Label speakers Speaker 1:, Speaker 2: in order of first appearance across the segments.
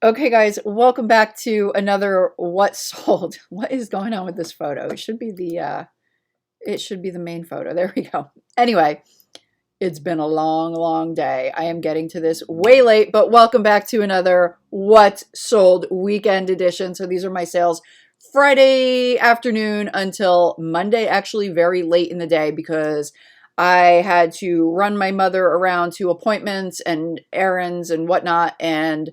Speaker 1: Okay, guys, welcome back to another What Sold. What is going on with this photo? It should be the main photo. There we go. Anyway, it's been a long, long day. I am getting to this way late, but welcome back to another What Sold weekend edition. So these are my sales Friday afternoon until Monday, actually very late in the day, because I had to run my mother around to appointments and errands and whatnot, and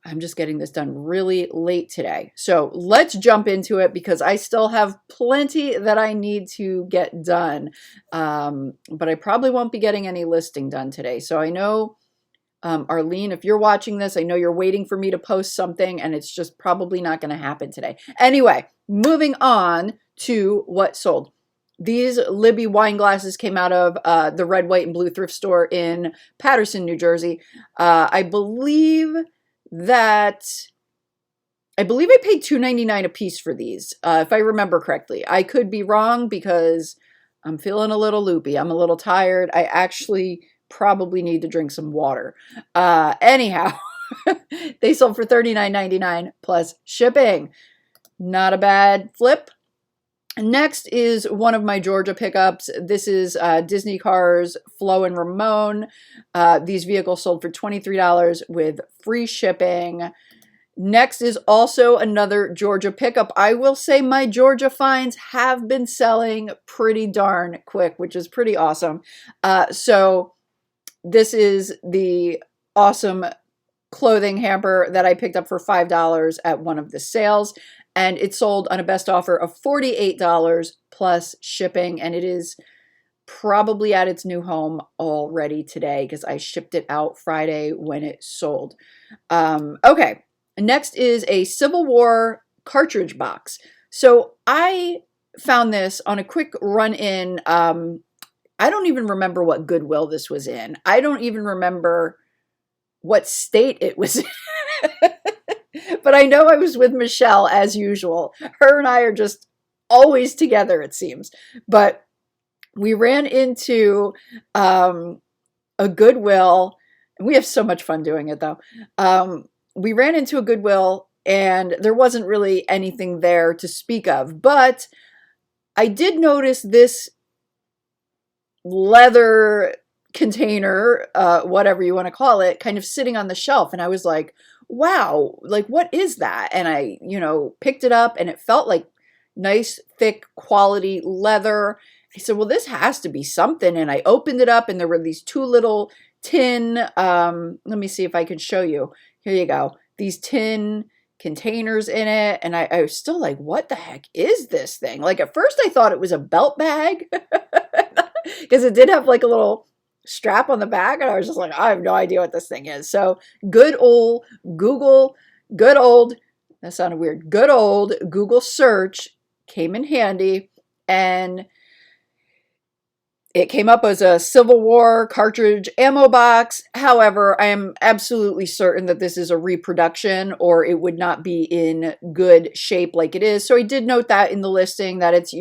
Speaker 1: I'm just getting this done really late today. So let's jump into it because I still have plenty that I need to get done. But I probably won't be getting any listing done today. So I know, Arlene, if you're watching this, I know you're waiting for me to post something and it's just probably not going to happen today. Anyway, moving on to what sold. These Libby wine glasses came out of the Red, White, and Blue thrift store in Paterson, New Jersey. I believe I paid $2.99 a piece for these, if I remember correctly. I could be wrong because I'm feeling a little loopy. I'm a little tired. I actually probably need to drink some water. Anyhow, they sold for $39.99 plus shipping. Not a bad flip. Next is one of my Georgia pickups. This is Disney Cars, Flo and Ramon. These vehicles sold for $23 with free shipping. Next is also another Georgia pickup. I will say my Georgia finds have been selling pretty darn quick, which is pretty awesome. So this is the awesome clothing hamper that I picked up for $5 at one of the sales. And it sold on a best offer of $48 plus shipping. And it is probably at its new home already today because I shipped it out Friday when it sold. Okay, next is a Civil War cartridge box. So I found this on a quick run-in. I don't even remember what Goodwill this was in. I don't even remember what state it was in. But I know I was with Michelle as usual. Her and I are just always together, it seems. But we ran into a Goodwill, and we have so much fun doing it though. We ran into a Goodwill and there wasn't really anything there to speak of, but I did notice this leather container, whatever you want to call it, kind of sitting on the shelf. And I was like, wow, like what is that? And I, picked it up and it felt like nice, thick, quality leather. I said, well, this has to be something. And I opened it up and there were these two little tin, let me see if I can show you. Here you go. These tin containers in it. And I was still like, what the heck is this thing? Like at first I thought it was a belt bag because it did have like a little strap on the back, and I was just like, I have no idea what this thing is. So good old Google, that sounded weird, good old Google search came in handy, and it came up as a Civil War cartridge ammo box. However, I am absolutely certain that this is a reproduction or it would not be in good shape like it is. So I did note that in the listing that it's,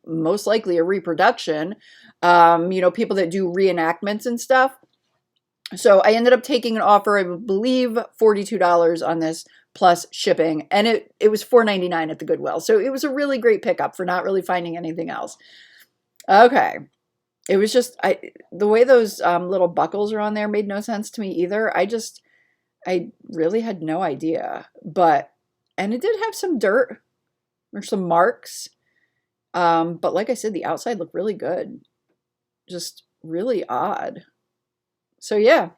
Speaker 1: most likely a reproduction. People that do reenactments and stuff. So I ended up taking an offer, I believe $42 on this plus shipping, and it was $4.99 at the Goodwill. So it was a really great pickup for not really finding anything else. Okay. It was just, the way those little buckles are on there made no sense to me either. I really had no idea, and it did have some dirt or some marks. But like I said, the outside looked really good. Just really odd. So yeah,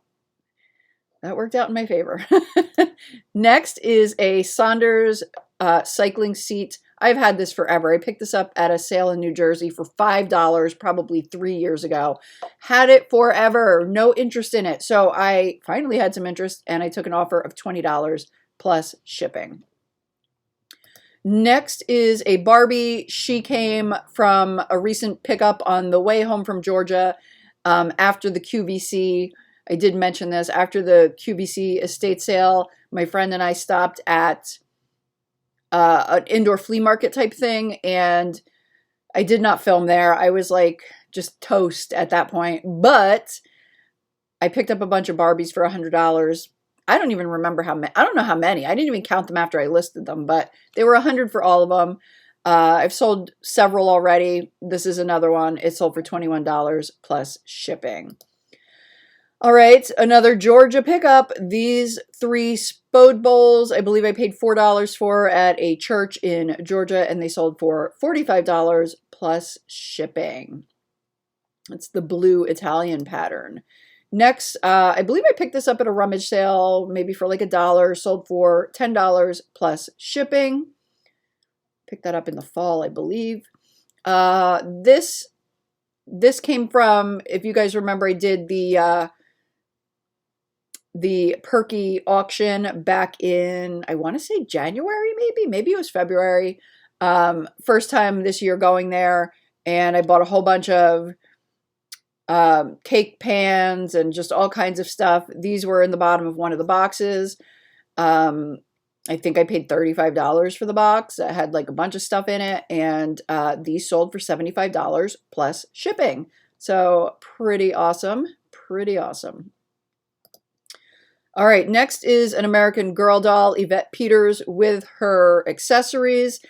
Speaker 1: that worked out in my favor. Next is a Saunders cycling seat. I've had this forever. I picked this up at a sale in New Jersey for $5, probably 3 years ago. Had it forever, no interest in it. So I finally had some interest and I took an offer of $20 plus shipping. Next is a Barbie. She came from a recent pickup on the way home from Georgia after the QVC. I did mention this. After the QVC estate sale, my friend and I stopped at an indoor flea market type thing, and I did not film there. I was like just toast at that point, but I picked up a bunch of Barbies for $100. I don't even remember how many. I don't know how many. I didn't even count them after I listed them, but they were 100 for all of them. I've sold several already. This is another one. It sold for $21 plus shipping. All right, another Georgia pickup. These 3 Spode bowls, I believe I paid $4 for at a church in Georgia, and they sold for $45 plus shipping. It's the blue Italian pattern. Next, I believe I picked this up at a rummage sale, maybe for like $1, sold for $10 plus shipping. Picked that up in the fall, I believe. This came from, if you guys remember, I did the Perky auction back in, I want to say January, maybe it was February. First time this year going there, and I bought a whole bunch of cake pans and just all kinds of stuff. These were in the bottom of one of the boxes. I think I paid $35 for the box. It had like a bunch of stuff in it, and these sold for $75 plus shipping. So pretty awesome, pretty awesome. All right, next is an American Girl doll, Yvette Peters, with her accessories.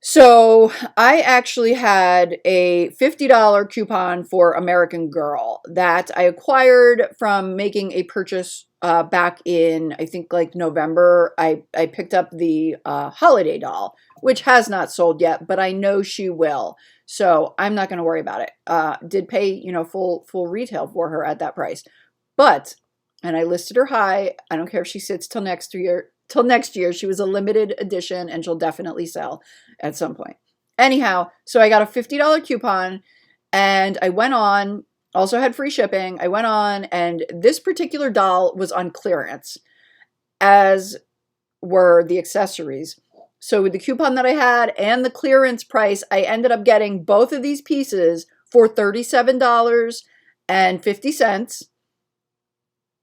Speaker 1: So I actually had a $50 coupon for American Girl that I acquired from making a purchase back in, I think, like November. I picked up the holiday doll, which has not sold yet, but I know she will. So I'm not going to worry about it. Did pay, you know, full retail for her at that price. But, and I listed her high. I don't care if she sits till next year. She was a limited edition, and she'll definitely sell at some point. Anyhow, so I got a $50 coupon, and I went on, also had free shipping. I went on, and this particular doll was on clearance, as were the accessories. So with the coupon that I had and the clearance price, I ended up getting both of these pieces for $37.50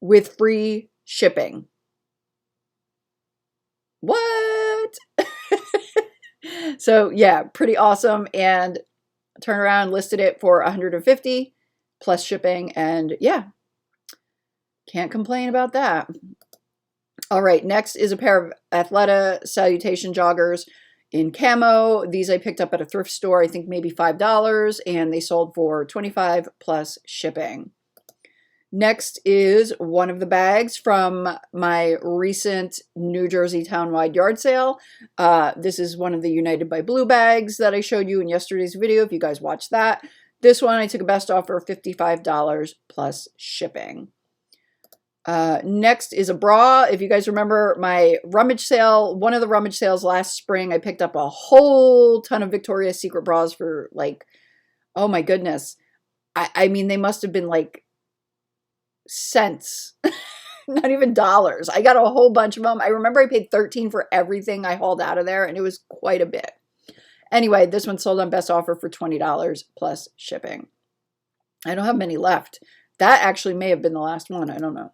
Speaker 1: with free shipping. What? So yeah, pretty awesome. And turned around, listed it for $150 plus shipping, and yeah, can't complain about that. All right, next is a pair of Athleta Salutation joggers in camo. These I picked up at a thrift store, I think maybe $5, and they sold for $25 plus shipping. Next is one of the bags from my recent New Jersey townwide yard sale. This is one of the United by Blue bags that I showed you in yesterday's video, if you guys watched that. This one I took a best offer of $55 plus shipping. Next is a bra. If you guys remember my rummage sale, one of the rummage sales last spring, I picked up a whole ton of Victoria's Secret bras for like, oh my goodness. I mean, they must have been like cents, not even dollars. I got a whole bunch of them. I remember I paid $13 for everything I hauled out of there, and it was quite a bit. Anyway, this one sold on best offer for $20 plus shipping. I don't have many left. That actually may have been the last one. I don't know.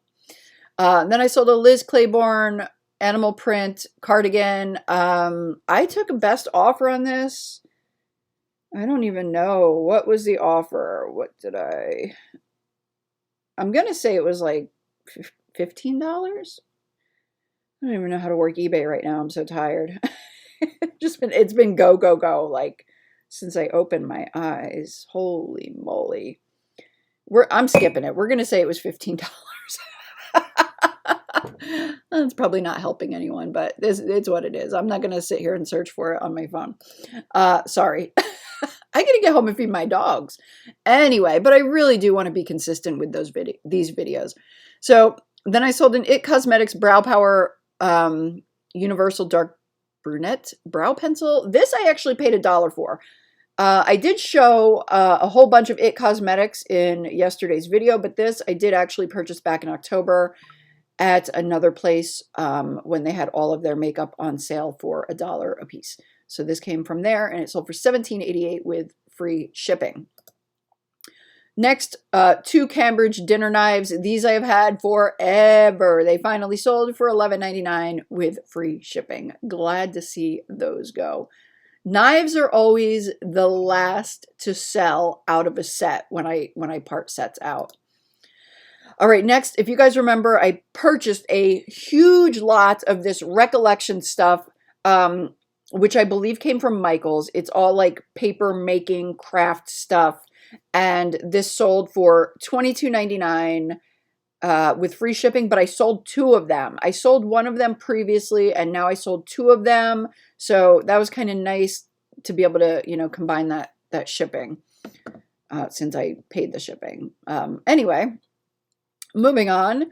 Speaker 1: Then I sold a Liz Claiborne animal print cardigan. I took a best offer on this. I don't even know. What was the offer? What did I'm going to say it was like $15. I don't even know how to work eBay right now. I'm so tired. It's been go, like since I opened my eyes. Holy moly. I'm skipping it. We're going to say it was $15. That's probably not helping anyone, but it's what it is. I'm not going to sit here and search for it on my phone. Sorry. I got to get home and feed my dogs. Anyway, but I really do want to be consistent with these videos. So then I sold an IT Cosmetics Brow Power Universal Dark Brunette Brow Pencil. This I actually paid $1 for. I did show a whole bunch of IT Cosmetics in yesterday's video, but this I did actually purchase back in October at another place when they had all of their makeup on sale for $1 a piece. So this came from there, and it sold for $17.88 with free shipping. Next, 2 Cambridge dinner knives. These I have had forever. They finally sold for $11.99 with free shipping. Glad to see those go. Knives are always the last to sell out of a set when I part sets out. All right, next, if you guys remember, I purchased a huge lot of this recollection stuff, which I believe came from Michael's. It's all like paper making craft stuff. And this sold for $22.99 with free shipping, but I sold 2 of them. I sold 1 of them previously, and now I sold 2 of them. So that was kind of nice to be able to, you know, combine that shipping since I paid the shipping. Anyway. Moving on,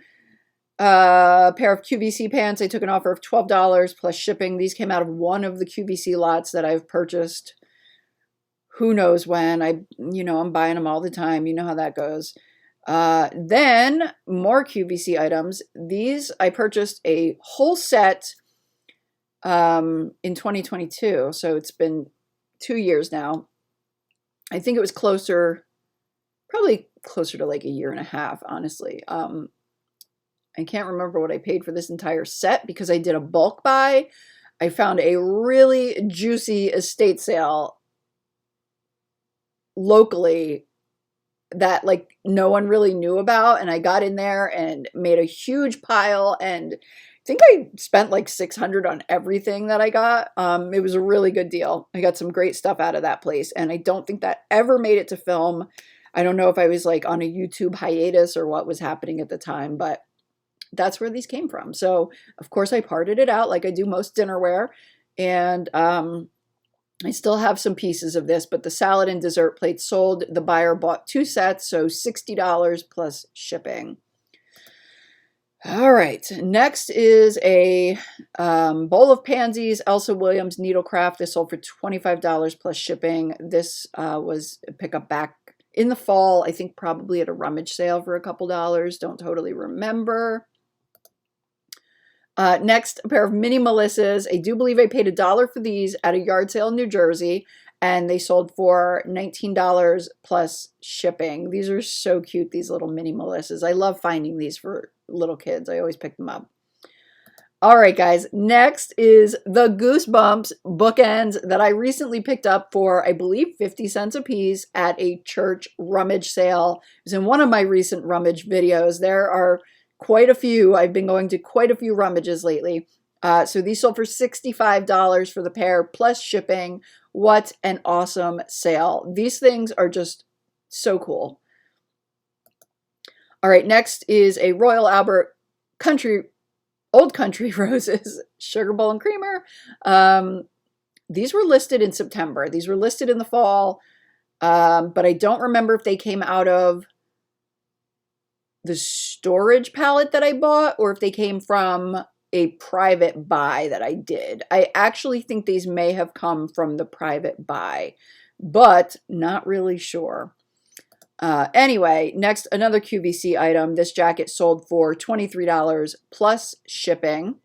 Speaker 1: a pair of QVC pants. I took an offer of $12 plus shipping. These came out of one of the QVC lots that I've purchased. Who knows when? I'm buying them all the time. You know how that goes. Then more QVC items. These, I purchased a whole set in 2022. So it's been 2 years now. I think it was probably closer to like a year and a half, honestly. I can't remember what I paid for this entire set because I did a bulk buy. I found a really juicy estate sale locally that like no one really knew about, and I got in there and made a huge pile, and I think I spent like $600 on everything that I got. It was a really good deal. I got some great stuff out of that place, and I don't think that ever made it to film. I don't know if I was like on a YouTube hiatus or what was happening at the time, but that's where these came from. So of course I parted it out like I do most dinnerware, and I still have some pieces of this, but the salad and dessert plate sold. The buyer bought 2 sets, so $60 plus shipping. All right, next is a bowl of pansies, Elsa Williams Needlecraft. This sold for $25 plus shipping. This was a pickup back in the fall, I think probably at a rummage sale for a couple dollars. Don't totally remember. Next, a pair of mini Melissas. I do believe I paid $1 for these at a yard sale in New Jersey, and they sold for $19 plus shipping. These are so cute, these little mini Melissas. I love finding these for little kids. I always pick them up. All right, guys, next is the Goosebumps bookends that I recently picked up for, I believe, 50 cents a piece at a church rummage sale. It was in one of my recent rummage videos. There are quite a few. I've been going to quite a few rummages lately. So these sold for $65 for the pair plus shipping. What an awesome sale. These things are just so cool. All right, next is a Royal Albert Old Country Roses Sugar Bowl and Creamer. These were listed in September. These were listed in the fall, but I don't remember if they came out of the storage palette that I bought or if they came from a private buy that I did. I actually think these may have come from the private buy, but not really sure. Anyway, next, another QVC item. This jacket sold for $23 plus shipping.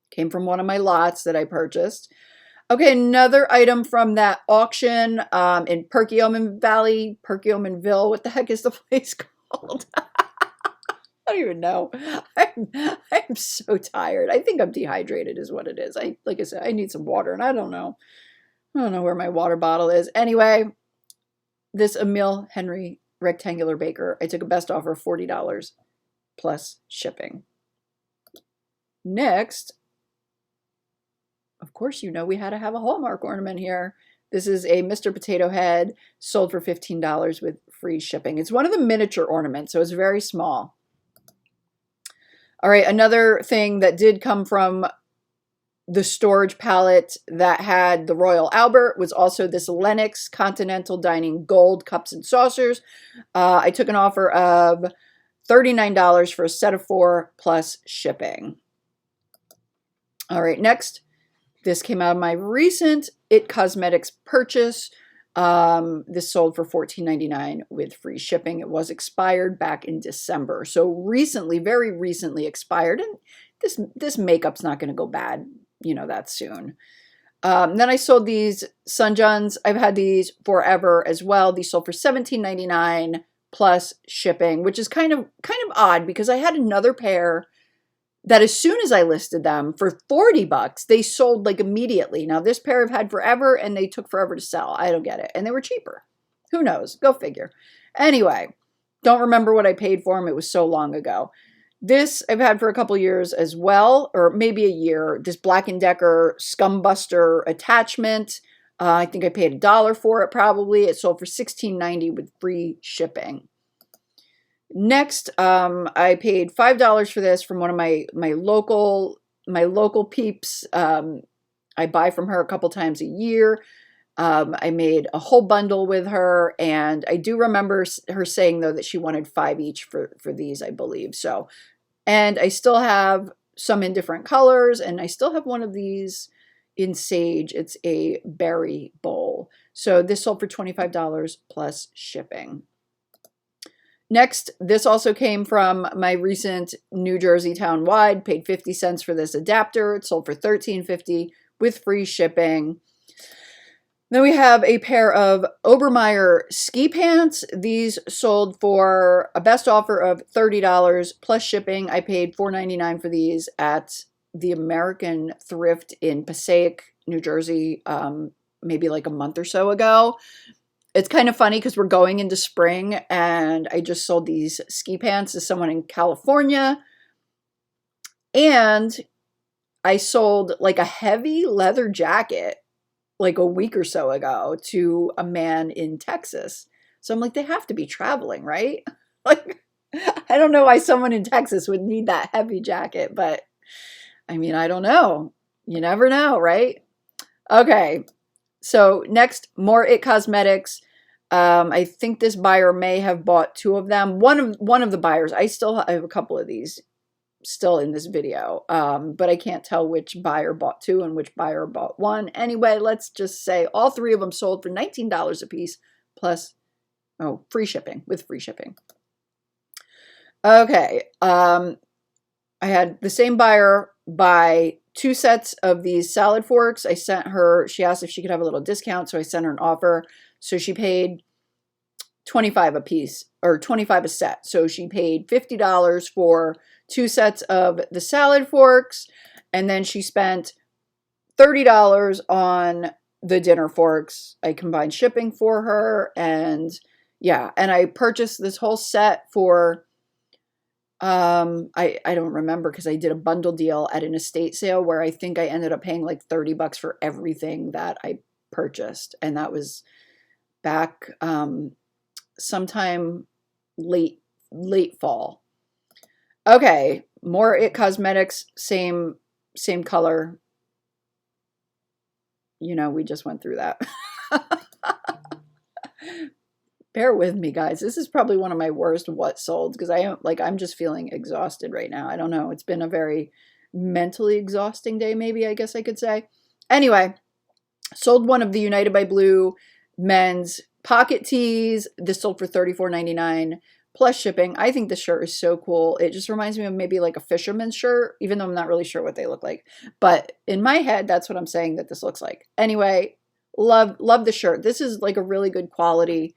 Speaker 1: Came from one of my lots that I purchased. Okay, another item from that auction in Perkiomenville. What the heck is the place called? I don't even know. I'm so tired. I think I'm dehydrated is what it is. Like I said, I need some water, and I don't know where my water bottle is. Anyway, this Emile Henry rectangular baker, I took a best offer of $40 plus shipping. Next, of course, you know we had to have a Hallmark ornament here. This is a Mr. Potato Head, sold for $15 with free shipping. It's one of the miniature ornaments, so it's very small. All right, another thing that did come from the storage palette that had the Royal Albert was also this Lennox Continental Dining Gold Cups and Saucers. I took an offer of $39 for a set of 4 plus shipping. All right, next, this came out of my recent It Cosmetics purchase. This sold for $14.99 with free shipping. It was expired back in December. So recently, very recently expired. And this makeup's not going to go bad, that soon. Then I sold these Sun Johns. I've had these forever as well. These sold for $17.99 plus shipping, which is kind of odd because I had another pair that as soon as I listed them for $40, they sold like immediately. Now this pair I've had forever and they took forever to sell. I don't get it. And they were cheaper. Who knows? Go figure. Anyway, Don't remember what I paid for them. It was so long ago. This I've had for a couple years as well, or maybe a year. This Black & Decker Scumbuster attachment. I think I paid $1 for it probably. It sold for $16.90 with free shipping. Next, I paid $5 for this from one of my local peeps. I buy from her a couple times a year. I made a whole bundle with her, and I do remember her saying though that she wanted 5 each for these, I believe. So, and I still have some in different colors, and I still have one of these in sage. It's a berry bowl. So this sold for $25 plus shipping. Next, this also came from my recent New Jersey town wide. Paid 50 cents for this adapter. It sold for $13.50 with free shipping. Then we have a pair of Obermeyer ski pants. These sold for a best offer of $30 plus shipping. I paid $4.99 for these at the American Thrift in Passaic, New Jersey, maybe like a month or so ago. It's kind of funny because we're going into spring, and I just sold these ski pants to someone in California. And I sold like a heavy leather jacket like a week or so ago to a man in Texas. So I'm like, they have to be traveling, right? Like, I don't know why someone in Texas would need that heavy jacket, but I mean, I don't know. You never know, right? Okay. So next, more IT Cosmetics. I think this buyer may have bought 2 of them. One of the buyers, I have a couple of these still in this video, but I can't tell which buyer bought 2 and which buyer bought 1. Anyway, let's just say all 3 of them sold for $19 a piece plus free shipping, with free shipping. Okay, I had the same buyer buy 2 sets of these salad forks. I sent her, she asked if she could have a little discount, so I sent her an offer. So she paid $25 a piece, or $25 a set. So she paid $50 for 2 sets of the salad forks, and then she spent $30 on the dinner forks. I combined shipping for her, and yeah, and I purchased this whole set for I don't remember because I did a bundle deal at an estate sale where I think I ended up paying like $30 for everything that I purchased, and that was back sometime late fall. Okay, more IT Cosmetics, same color. You know, we just went through that. Bear with me, guys. This is probably one of my worst what sold because I'm just feeling exhausted right now. I don't know. It's been a very mentally exhausting day, maybe, I guess I could say. Anyway, sold one of the United by Blue men's pocket tees. This sold for $34.99 plus shipping. I think this shirt is so cool. It just reminds me of maybe like a fisherman's shirt, even though I'm not really sure what they look like. But in my head, that's what I'm saying that this looks like. Anyway, love the shirt. This is like a really good quality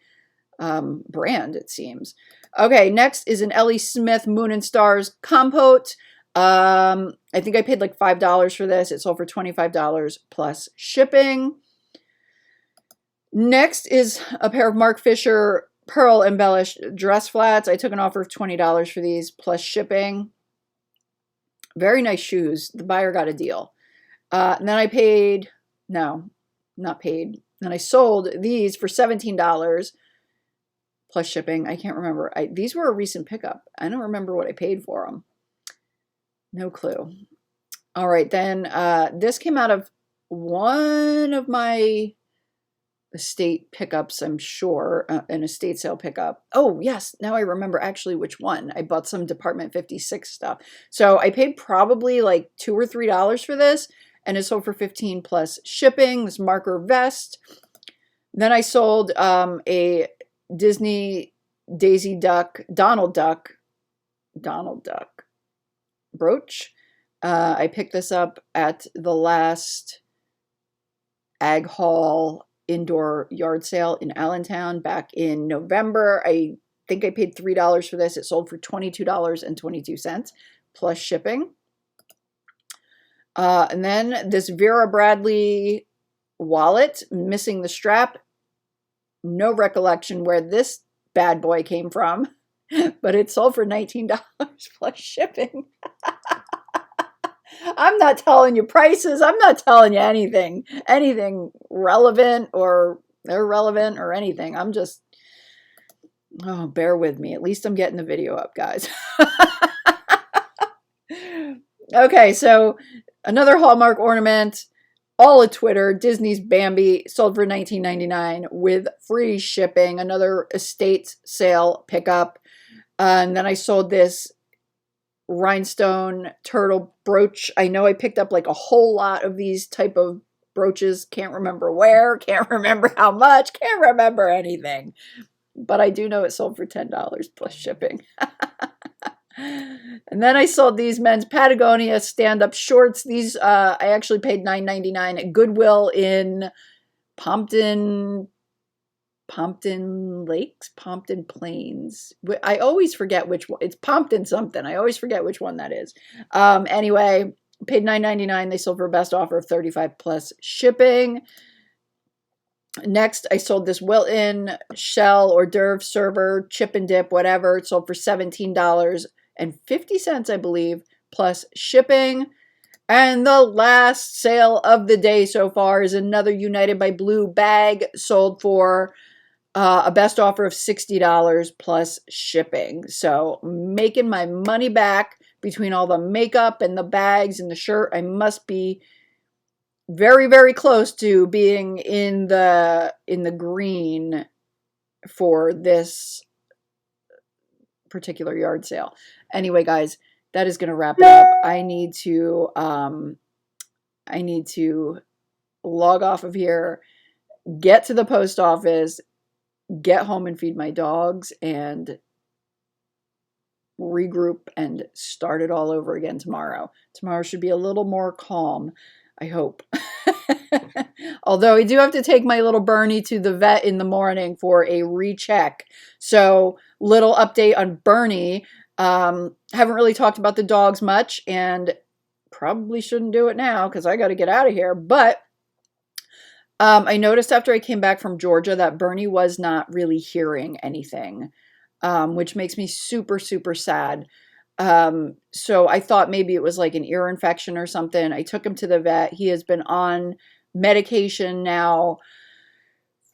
Speaker 1: brand, it seems. Okay, next is an Ellie Smith Moon and Stars compote. I think I paid like $5 for this. It sold for $25 plus shipping. Next is a pair of Mark Fisher pearl embellished dress flats. I took an offer of $20 for these plus shipping. Very nice shoes. The buyer got a deal. And then I paid, no, not paid. Then I sold these for $17 plus shipping. I can't remember. These were a recent pickup. I don't remember what I paid for them. No clue. All right, then this came out of one of my estate pickups, I'm sure, an estate sale pickup. Oh, yes, now I remember actually which one. I bought some Department 56 stuff. So I paid probably like $2 or $3 for this, and it sold for $15 plus shipping, this marker vest. Then I sold a Disney Daisy Duck, Donald Duck brooch. I picked this up at the last Ag Hall indoor yard sale in Allentown back in November. I think I paid $3 for this. It sold for $22.22 plus shipping. And then this Vera Bradley wallet, missing the strap. No recollection where this bad boy came from. but it sold for $19 plus shipping. I'm not telling you prices. I'm not telling you anything relevant or irrelevant or anything. I'm just, oh, bear with me. At least I'm getting the video up, guys. Okay, so another Hallmark ornament, all at Twitter. Disney's Bambi sold for $19.99 with free shipping. Another estate sale pickup. And then I sold this rhinestone turtle brooch. I know I picked up like a whole lot of these type of brooches. Can't remember where, can't remember how much, can't remember anything. But I do know it sold for $10 plus shipping. And then I sold these men's Patagonia stand-up shorts. These I actually paid $9.99 at Goodwill in Pompton Lakes, Pompton Plains. I always forget which one. It's Pompton something. I always forget which one that is. Anyway, paid $9.99. They sold for a best offer of $35 plus shipping. Next, I sold this Wilton shell hors d'oeuvre server, chip and dip, whatever. It sold for $17.50, I believe, plus shipping. And the last sale of the day so far is another United by Blue bag, sold for a best offer of $60 plus shipping. So making my money back between all the makeup and the bags and the shirt. I must be very, very close to being in the green for this particular yard sale. Anyway, guys, that is going to wrap it up. I need to log off of here, get to the post office, get home and feed my dogs, and regroup and start it all over again tomorrow. Tomorrow should be a little more calm, I hope. Although I do have to take my little Bernie to the vet in the morning for a recheck. So, little update on Bernie. Haven't really talked about the dogs much, and probably shouldn't do it now because I got to get out of here. But I noticed after I came back from Georgia that Bernie was not really hearing anything, which makes me super, super sad. So I thought maybe it was like an ear infection or something. I took him to the vet. He has been on medication now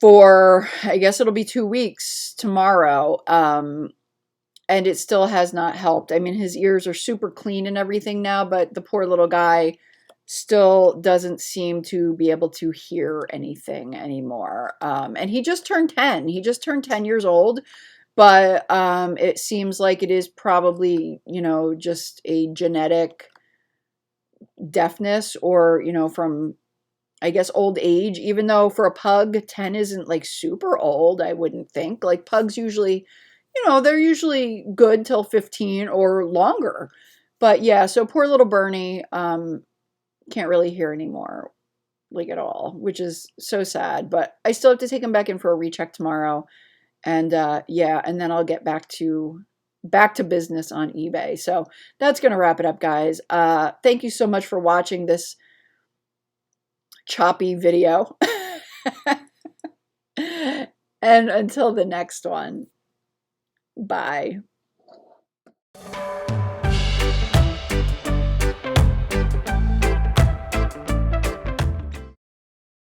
Speaker 1: for, I guess it'll be 2 weeks tomorrow. And it still has not helped. I mean, his ears are super clean and everything now, but the poor little guy still doesn't seem to be able to hear anything anymore. And he just turned 10. He just turned 10 years old. But it seems like it is probably, just a genetic deafness or, from, I guess, old age. Even though for a pug, 10 isn't like super old, I wouldn't think. Like pugs usually, they're usually good till 15 or longer. But yeah, so poor little Bernie can't really hear anymore, like at all, which is so sad. But I still have to take him back in for a recheck tomorrow. And yeah, and then I'll get back to business on eBay. So that's going to wrap it up, guys. Thank you so much for watching this choppy video. And until the next one, bye.